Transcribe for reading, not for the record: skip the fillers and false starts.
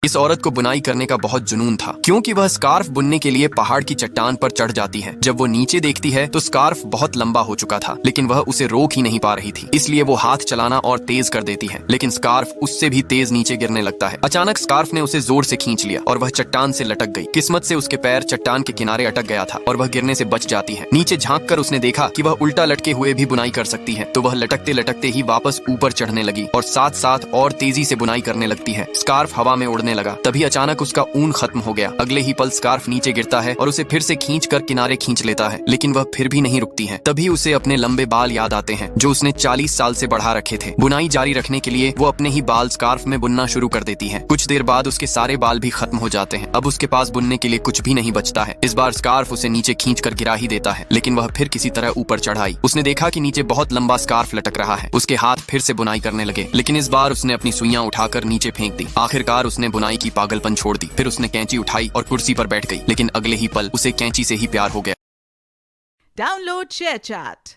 इस औरत को बुनाई करने का बहुत जुनून था, क्योंकि वह स्कार्फ बुनने के लिए पहाड़ की चट्टान पर चढ़ जाती है। जब वो नीचे देखती है तो स्कार्फ बहुत लंबा हो चुका था, लेकिन वह उसे रोक ही नहीं पा रही थी। इसलिए वो हाथ चलाना और तेज कर देती है, लेकिन स्कार्फ उससे भी तेज नीचे गिरने लगता है। अचानक स्कार्फ ने उसे जोर से खींच लिया और वह चट्टान से लटक गई। किस्मत से उसके पैर चट्टान के किनारे अटक गया था और वह गिरने से बच जाती है। नीचे झांक कर उसने देखा कि वह उल्टा लटके हुए भी बुनाई कर सकती है, तो वह लटकते लटकते ही वापस ऊपर चढ़ने लगी और साथ साथ और तेजी से बुनाई करने लगती है। स्कार्फ हवा में उड़ने लगा। तभी अचानक उसका ऊन खत्म हो गया। अगले ही पल स्कार्फ नीचे गिरता है और उसे फिर से खींच कर किनारे खींच लेता है, लेकिन वह फिर भी नहीं रुकती है। तभी उसे अपने लंबे बाल याद आते हैं जो उसने 40 साल से बढ़ा रखे थे। बुनाई जारी रखने के लिए वो अपने ही बाल स्कार्फ में बुनना शुरू कर देती है। कुछ देर बाद उसके सारे बाल भी खत्म हो जाते हैं। अब उसके पास बुनने के लिए कुछ भी नहीं बचता है। इस बार स्कार्फ उसे नीचे खींच कर गिरा ही देता है, लेकिन वह फिर किसी तरह ऊपर चढ़ाई। उसने देखा कि नीचे बहुत लंबा स्कार्फ लटक रहा है। उसके हाथ फिर से बुनाई करने लगे, लेकिन इस बार उसने अपनी सुइयां उठाकर नीचे फेंक दी। आखिरकार उसने बुनाई की पागलपन छोड़ दी। फिर उसने कैंची उठाई और कुर्सी पर बैठ गई, लेकिन अगले ही पल उसे कैंची से ही प्यार हो गया। Download ShareChat.